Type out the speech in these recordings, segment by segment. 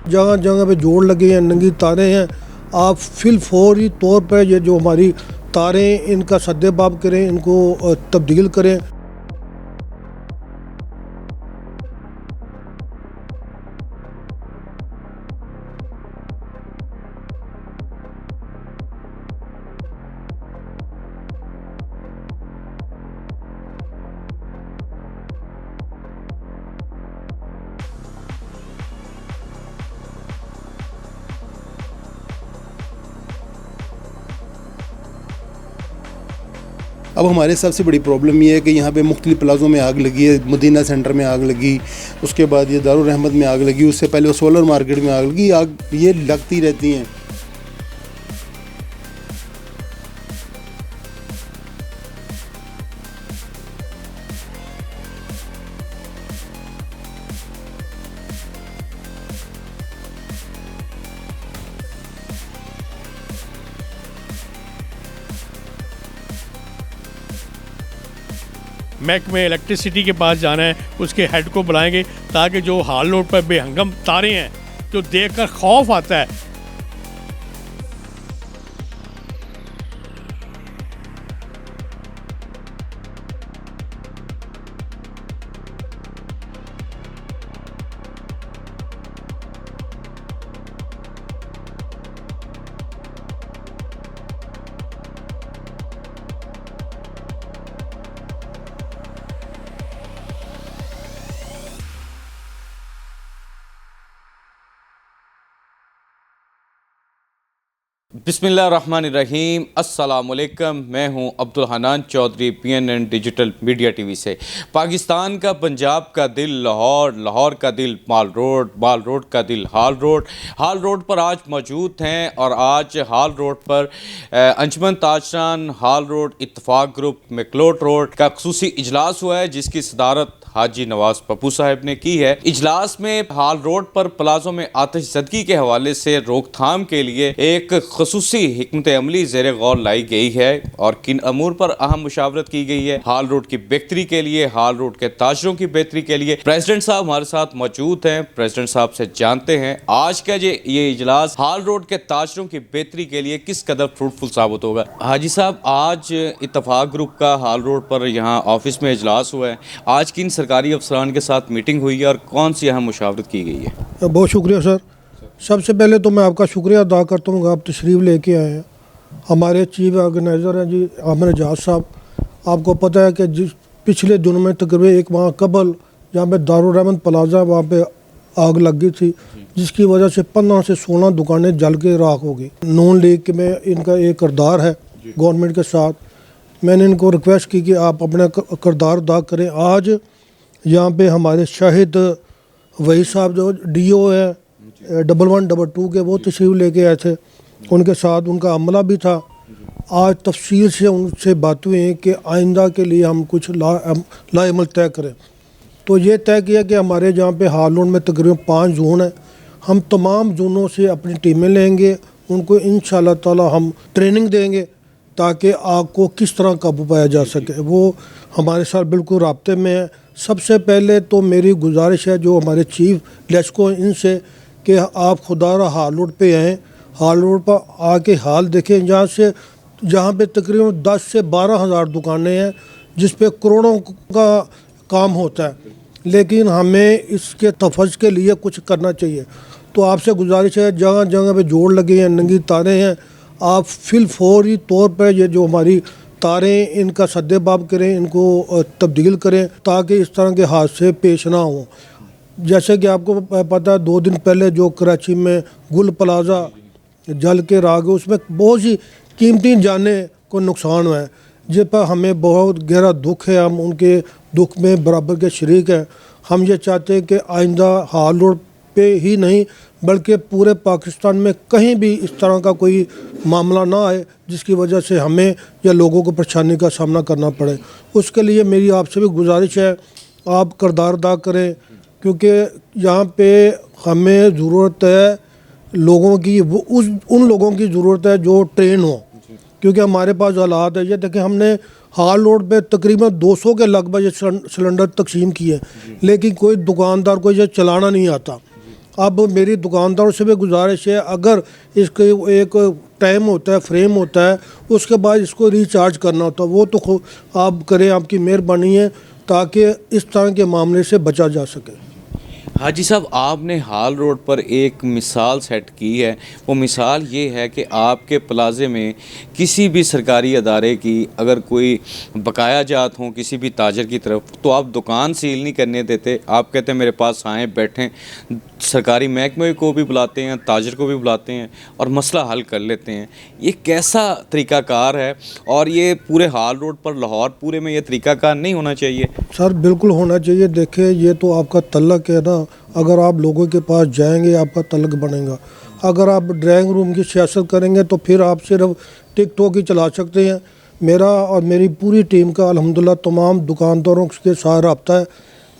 जगह जगह पे जोड़ लगे हैं, नंगी तारें हैं। आप फिलफौरी तौर पर ये जो हमारी तारें इनका सद्देबाब करें, इनको तब्दील करें। अब हमारे सबसे बड़ी प्रॉब्लम ये है कि यहाँ पे मुख्तलिफ प्लाज़ों में आग लगी है। मदीना सेंटर में आग लगी, उसके बाद ये दारुल रहमत में आग लगी, उससे पहले सोलर मार्केट में आग लगी। आग ये लगती रहती हैं। महकमे इलेक्ट्रिसिटी के पास जाना है, उसके हेड को बुलाएंगे ताकि जो हाल रोड पर बेहंगम तारें हैं जो देखकर खौफ आता है। बिस्मिल्लाहिर्रहमानिर्रहीम, अस्सलामुअलैकुम। मैं हूं Abdul Hanan Chaudhry, PNN digital media TV से। पाकिस्तान का पंजाब का दिल लाहौर, लाहौर का दिल माल रोड, माल रोड का दिल हाल रोड पर आज मौजूद हैं। और आज हाल रोड पर अंजुमन ताजरान, हाल रोड, इत्तफाक ग्रुप, मैकलोट रोड का खसूसी इजलास हुआ है जिसकी सदारत हाजी नवाज पप्पू साहब ने की है। इजलास में हाल रोड पर प्लाजों में आतिशज़दगी के हवाले से रोकथाम के लिए एक खसूसी हिकमत अमली ज़ेर गौर लाई गई है और किन अमूर पर अहम मुशावरत की गई है। हाल रोड की बेहतरी के लिए, हाल रोड के ताजरों की बेहतरी के लिए प्रेसिडेंट साहब हमारे साथ मौजूद हैं। प्रेसिडेंट साहब से जानते हैं आज का ये इजलास हाल रोड के ताजरों की बेहतरी के लिए किस कदर फ्रूटफुल साबित होगा। हाजी साहब, आज इत्तफाक ग्रुप का हाल रोड पर यहाँ ऑफिस में इजलास हुआ है। आज किन सरकारी अफसरान के साथ मीटिंग हुई है और कौन सी अहम मुशावरत की गई है? बहुत शुक्रिया सर। सबसे पहले तो मैं आपका शुक्रिया अदा करता हूँ, आप तशरीफ़ लेके आए हैं। हमारे चीफ ऑर्गेनाइज़र हैं जी आमिर एजाज साहब। आपको पता है कि जिस पिछले दिनों में तकरीबन एक माह कबल जहाँ पे दारुल रहमत प्लाजा वहाँ पे आग लग गई थी, जिसकी वजह से 15 से 16 दुकानें जल के राख हो गई। नून लीग में इनका एक किरदार है गवर्नमेंट के साथ। मैंने इनको रिक्वेस्ट की कि आप अपना किरदार अदा करें। आज यहाँ पे हमारे शाहिद वही साहब जो DO है 1112 के, वो तशरीफ़ लेके आए थे। उनके साथ उनका अमला भी था। आज तफसील से उनसे बात हुई है कि आइंदा के लिए हम कुछ लाएमल तय करें। तो ये तय किया कि हमारे जहाँ पे हाल रोड में तकरीबन 5 जोन है, हम तमाम जोनों से अपनी टीमें लेंगे, उनको इंशाअल्लाह ताला हम ट्रेनिंग देंगे ताकि आग को किस तरह काबू पाया जा सके। वो हमारे साथ बिल्कुल राब्ते में है। सबसे पहले तो मेरी गुजारिश है जो हमारे चीफ लेस्को इनसे कि आप खुदारा हाल रोड पे आएँ, हाल रोड पर आके हाल देखें। जहाँ पे तकरीबन 10 से 12 हज़ार दुकानें हैं जिस पे करोड़ों का काम होता है, लेकिन हमें इसके तफज़ के लिए कुछ करना चाहिए। तो आपसे गुजारिश है, जगह जगह पे जोड़ लगे हैं, नंगी तारें हैं। आप फिलफौरी तौर पर ये जो हमारी तारें इनका सद्देबाब करें, इनको तब्दील करें ताकि इस तरह के हादसे पेश ना हों। जैसे कि आपको पता है 2 दिन पहले जो कराची में गुल प्लाजा जल के राग, उसमें बहुत सी कीमती जानें को नुकसान हुआ है, जिस पर हमें बहुत गहरा दुख है। हम उनके दुख में बराबर के शरीक हैं। हम ये चाहते हैं कि आइंदा हाल रोड पे ही नहीं बल्कि पूरे पाकिस्तान में कहीं भी इस तरह का कोई मामला ना आए जिसकी वजह से हमें या लोगों को परेशानी का सामना करना पड़े। उसके लिए मेरी आपसे भी गुजारिश है, आप किरदार अदा करें, क्योंकि यहाँ पे हमें ज़रूरत है लोगों की, उन लोगों की ज़रूरत है जो ट्रेन हो। क्योंकि हमारे पास हालात है, ये देखिए हमने हाल रोड पे तकरीबन 200 के लगभग ये सिलेंडर तकसीम किए, लेकिन कोई दुकानदार को ये चलाना नहीं आता। अब मेरी दुकानदारों से भी गुजारिश है, अगर इसके एक टाइम होता है, फ्रेम होता है, उसके बाद इसको रिचार्ज करना होता है, वो तो आप करें, आपकी मेहरबानी है, ताकि इस तरह के मामले से बचा जा सके। हाजी साहब, आपने हाल रोड पर एक मिसाल सेट की है। वो मिसाल ये है कि आपके प्लाजे में किसी भी सरकारी अदारे की अगर कोई बकाया जात हों किसी भी ताजर की तरफ, तो आप दुकान सील नहीं करने देते। आप कहते हैं मेरे पास आएँ, बैठें, सरकारी महकमे को भी बुलाते हैं, ताजर को भी बुलाते हैं और मसला हल कर लेते हैं। ये कैसा तरीक़ाकार है? और ये पूरे हाल रोड पर लाहौर पूरे में ये तरीक़ाकार नहीं होना चाहिए? सर बिल्कुल होना चाहिए। देखिए, ये तो आपका तलक है ना, अगर आप लोगों के पास जाएंगे आपका तलक बनेगा। अगर आप ड्राइंग रूम की सियासत करेंगे तो फिर आप सिर्फ टिक टॉक ही चला सकते हैं। मेरा और मेरी पूरी टीम का अल्हम्दुलिल्लाह तमाम दुकानदारों के साथ रब्ता है।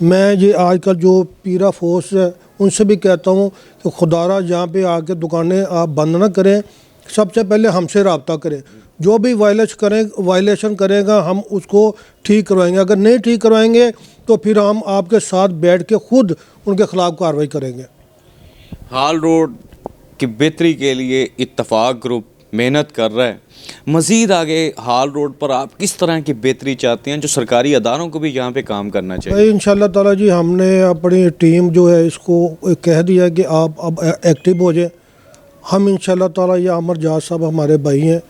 मैं ये आजकल जो पीरा फोर्स है उनसे भी कहता हूँ कि खुदारा यहाँ पे आके दुकानें आप बंद ना करें, सबसे पहले हमसे रब्ता करें। जो भी वायलेशन करेगा हम उसको ठीक करवाएंगे। अगर नहीं ठीक करवाएंगे तो फिर हम आपके साथ बैठ के खुद उनके ख़िलाफ़ कार्रवाई करेंगे। हाल रोड की बेहतरी के लिए इत्तफाक ग्रुप मेहनत कर रहा है। मज़ीद आगे हाल रोड पर आप किस तरह की बेहतरी चाहते हैं, जो सरकारी अदारों को भी यहाँ पे काम करना चाहिए? इंशाल्लाह ताला जी, हमने अपनी टीम जो है इसको कह दिया कि आप अब एक्टिव हो जाए। हम इंशाल्लाह ताला, ये अमर जाज साहब हमारे भाई हैं,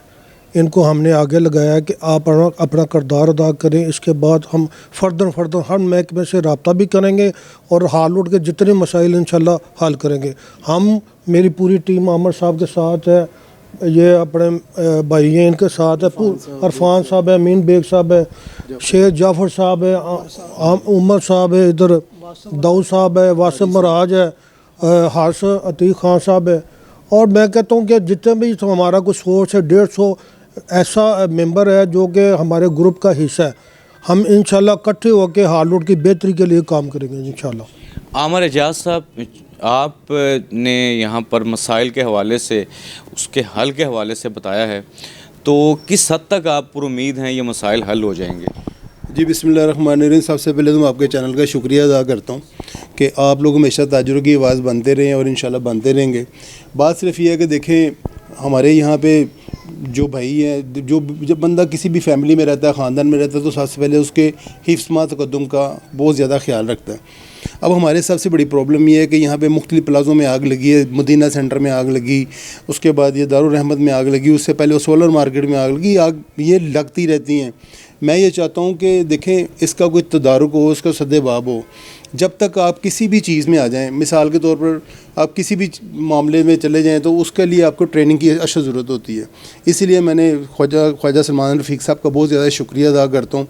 इनको हमने आगे लगाया कि आप अपना किरदार अदा करें। इसके बाद हम फर्दन हर महकमे से रब्ता भी करेंगे और हाल रोड के जितने मसाइल इंशाल्लाह हल करेंगे। हम, मेरी पूरी टीम आमर साहब के साथ है, ये अपने भाई हैं इनके साथ है, अरफान साहब है, अमीन बेग साहब है, शेख जाफ़र साहब है, उमर साहब है, इधर दाऊद साहब है, वासिम मराज है, हारिस अतीक खान साहब है। और मैं कहता हूँ कि जितने भी हमारा कुछ 100 से 150 ऐसा मेंबर है जो कि हमारे ग्रुप का हिस्सा है। हम इंशाल्लाह इकट्ठे होकर हाल रोड की बेहतरी के लिए काम करेंगे इंशाल्लाह। आमर एजाज साहब, आपने यहाँ पर मसाइल के हवाले से, उसके हल के हवाले से बताया है, तो किस हद तक आप पर उम्मीद हैं ये मसाइल हल हो जाएंगे? जी बिस्मिल्लाहिर्रहमानिर्रहीम। सबसे पहले तो मैं आपके चैनल का शुक्रिया अदा करता हूँ कि आप लोग हमेशा ताजरों की आवाज़ बनते रहें और इंशाल्लाह बनते रहेंगे। बात सिर्फ ये है कि देखें, हमारे यहाँ पे जो भाई हैं, जब बंदा किसी भी फैमिली में रहता है, ख़ानदान में रहता है, तो सबसे पहले उसके हिफ्ज़ तक़द्दुम का बहुत ज़्यादा ख्याल रखता है। अब हमारे सबसे बड़ी प्रॉब्लम ये है कि यहाँ पे मुख्तलिफ़ प्लाज़ों में आग लगी है। मदीना सेंटर में आग लगी, उसके बाद ये दारुल रहमत में आग लगी, उससे पहले वो सोलर मार्केट में आग लगी। आग ये लगती रहती हैं। मैं ये चाहता हूँ कि देखें, इसका कोई तदारुक हो, उसका सद्देबाब हो। जब तक आप किसी भी चीज़ में आ जाएं, मिसाल के तौर पर आप किसी भी मामले में चले जाएं, तो उसके लिए आपको ट्रेनिंग की अशद ज़रूरत होती है। इसीलिए मैंने ख्वाजा सलमान रफ़ीक साहब का बहुत ज़्यादा शुक्रिया अदा करता हूँ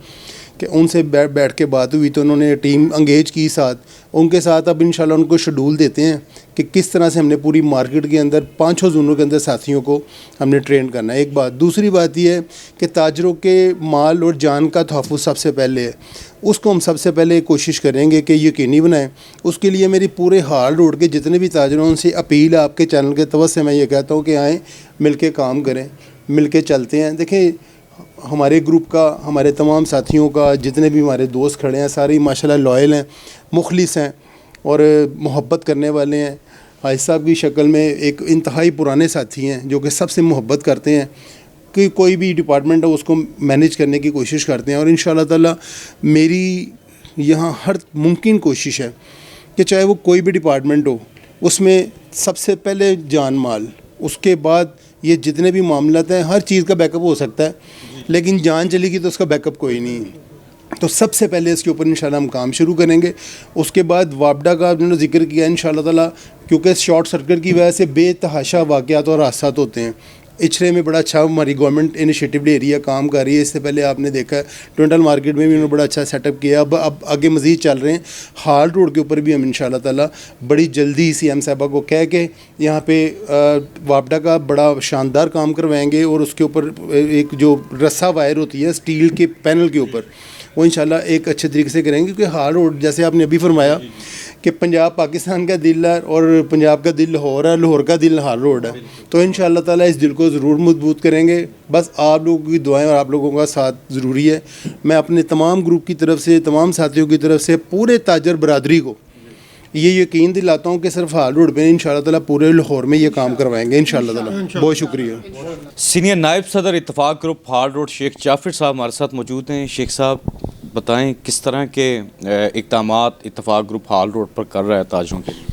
कि उनसे बैठ के बात हुई तो उन्होंने टीम अंगेज की साथ, उनके साथ अब इंशाल्लाह उनको शेड्यूल देते हैं कि किस तरह से हमने पूरी मार्केट के अंदर 5-6 जोनों के अंदर साथियों को हमने ट्रेन करना है। एक बात। दूसरी बात यह है कि ताजरों के माल और जान का तहफ़्फ़ुज़ सबसे पहले है, उसको हम सबसे पहले कोशिश करेंगे कि यकीनी बनाएं। उसके लिए मेरी पूरे हाल रोड के जितने भी ताजरों उनसे अपील है, आपके चैनल के तवज्जो से मैं ये कहता हूँ कि आएँ, मिल के काम करें, मिल के चलते हैं। देखें, हमारे ग्रुप का, हमारे तमाम साथियों का, जितने भी हमारे दोस्त खड़े हैं, सारे माशाल्लाह लॉयल हैं, मुखलिस हैं और मोहब्बत करने वाले हैं। हाजी साहब की शक्ल में एक इंतहाई पुराने साथी हैं जो कि सबसे मोहब्बत करते हैं, कि कोई भी डिपार्टमेंट है उसको मैनेज करने की कोशिश करते हैं। और इंशाल्लाह ताला मेरी यहाँ हर मुमकिन कोशिश है कि चाहे वो कोई भी डिपार्टमेंट हो, उसमें सबसे पहले जान माल, उसके बाद ये जितने भी मामलात हैं, हर चीज़ का बैकअप हो सकता है, लेकिन जान चलेगी तो उसका बैकअप कोई नहीं। तो सबसे पहले इसके ऊपर इंशाल्लाह हम काम शुरू करेंगे। उसके बाद वापडा का उन्होंने जिक्र किया इंशाल्लाह ताला, क्योंकि शॉर्ट सर्किट की वजह से बेतहाशा वाक़यात और हादसात होते हैं। इचरे में बड़ा अच्छा हमारी गवर्नमेंट इनिशिएटिव ले रही है, काम कर रही है। इससे पहले आपने देखा है ट्विंटल मार्केट में भी उन्होंने बड़ा अच्छा सेटअप किया। अब आगे मज़ीद चल रहे हैं। हाल रोड के ऊपर भी हम इंशाल्लाह ताला बड़ी जल्दी CM साहबा को कह के यहाँ पे वापडा का बड़ा शानदार काम करवाएंगे। और उसके ऊपर एक जो रस्सा वायर होती है स्टील के पैनल के ऊपर, वो इंशाल्लाह एक अच्छे तरीके से करेंगे। क्योंकि हाल रोड, जैसे आपने अभी फरमाया कि पंजाब पाकिस्तान का दिल है और पंजाब का दिल लाहौर है, लाहौर का दिल हाल रोड है, तो इंशाल्लाह ताला इस दिल को ज़रूर मजबूत करेंगे। बस आप लोगों की दुआएं और आप लोगों का साथ ज़रूरी है। मैं अपने तमाम ग्रुप की तरफ से, तमाम साथियों की तरफ से पूरे ताजर बरादरी को یہ یقین دلاتا ہوں کہ صرف ہال روڈ پہ انشاءاللہ تعالیٰ پورے لاہور میں یہ کام کروائیں گے انشاءاللہ تعالیٰ. بہت شکریہ. سینئر نائب صدر اتفاق گروپ ہال روڈ شیخ جعفر صاحب ہمارے ساتھ موجود ہیں. شیخ صاحب بتائیں کس طرح کے اقدامات اتفاق گروپ ہال روڈ پر کر رہا ہے تاجروں کے لیے؟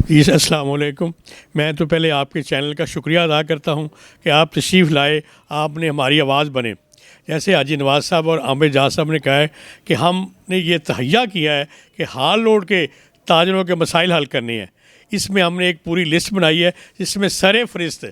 جی السلام علیکم. میں تو پہلے آپ کے چینل کا شکریہ ادا کرتا ہوں کہ آپ تشریف لائے, آپ نے ہماری آواز بنے. جیسے حاجی نواز صاحب اور عامر جاز صاحب نے کہا ہے کہ ہم نے یہ تہیا کیا ہے کہ ہال روڈ کے تاجروں کے مسائل حل کرنے ہیں. اس میں ہم نے ایک پوری لسٹ بنائی ہے جس میں سر فہرست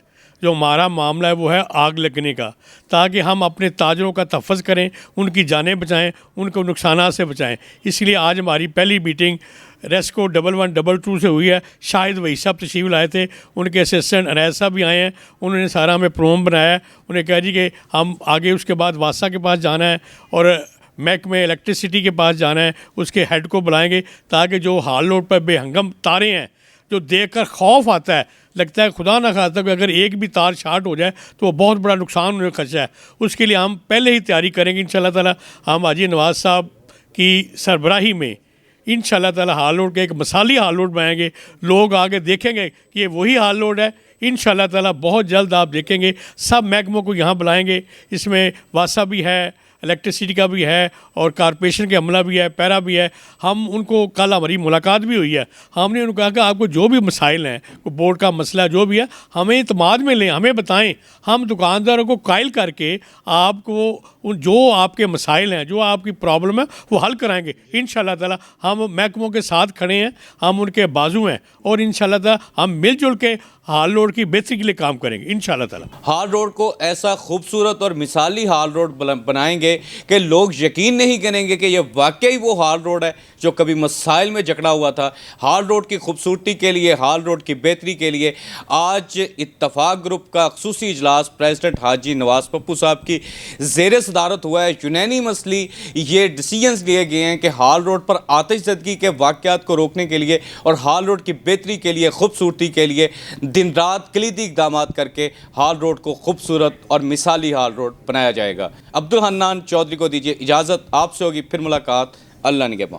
جو ہمارا معاملہ ہے وہ ہے آگ لگنے کا, تاکہ ہم اپنے تاجروں کا تحفظ کریں, ان کی جانیں بچائیں, ان کو نقصانات سے بچائیں. اس لیے آج ہماری پہلی میٹنگ ریسکو 1122 سے ہوئی ہے. شاہد وہی صاحب تشریف لائے تھے, ان کے اسسٹنٹ عنایت صاحب بھی آئے ہیں, انہوں نے سارا ہمیں پروم بنایا ہے. انہیں کہا جی کہ ہم آگے اس کے بعد واسطہ کے پاس جانا ہے اور محکمہ الیکٹریسٹی کے پاس جانا ہے, اس کے ہیڈ کو بلائیں گے تاکہ جو ہال روڈ پر بے ہنگم تاریں ہیں جو دیکھ کر خوف آتا ہے, لگتا ہے خدا نہ خواستہ کہ اگر ایک بھی تار شارٹ ہو جائے تو وہ بہت بڑا نقصان ہونے کا خدشہ ہے. اس کے لیے ہم پہلے ہی تیاری کریں گے انشاءاللہ تعالیٰ. ہم حاجی نواز صاحب کی سربراہی میں انشاءاللہ تعالیٰ ہال روڈ کے ایک مثالی ہال روڈ بنائیں گے. لوگ آگے دیکھیں گے کہ یہ وہی ہال روڈ ہے. انشاءاللہ تعالیٰ بہت جلد آپ دیکھیں گے. سب محکموں کو یہاں بلائیں گے. اس میں واسا بھی ہے, الیکٹریسٹی کا بھی ہے اور کارپوریشن کے عملہ بھی ہے, پیرا بھی ہے. ہم ان کو کل ہماری ملاقات بھی ہوئی ہے. ہم نے ان کو کہا کہ آپ کو جو بھی مسائل ہیں, بورڈ کا مسئلہ جو بھی ہے, ہمیں اعتماد میں لیں, ہمیں بتائیں. ہم دکانداروں کو قائل کر کے آپ کو جو آپ کے مسائل ہیں, جو آپ کی پرابلم ہے وہ حل کرائیں گے انشاءاللہ تعالیٰ. ہم محکموں کے ساتھ کھڑے ہیں, ہم ان کے بازو ہیں اور انشاءاللہ تعالیٰ ہم مل جل کے ہال روڈ کی بہتری کے لیے کام کریں گے انشاءاللہ تعالیٰ. ہال روڈ کو ایسا خوبصورت اور مثالی ہال روڈ بنائیں گے کہ لوگ یقین نہیں کریں گے کہ یہ واقعی وہ ہال روڈ ہے جو کبھی مسائل میں جکڑا ہوا تھا. ہال روڈ کی خوبصورتی کے لیے, ہال روڈ کی بہتری کے لیے آج اتفاق گروپ کا خصوصی اجلاس پریزیڈنٹ حاجی نواز پپو صاحب کی زیر صدارت ہوا ہے. یونینیمسلی یہ ڈیسیجنز لیے گئے ہیں کہ ہال روڈ پر آتش زدگی کے واقعات کو روکنے کے لیے اور ہال روڈ کی بہتری کے لیے, خوبصورتی کے لیے دن رات کلیدی اقدامات کر کے ہال روڈ کو خوبصورت اور مثالی ہال روڈ بنایا جائے گا. عبدالحنان چودھری کو دیجیے اجازت, آپ سے ہوگی پھر ملاقات. اللہ نگہبان.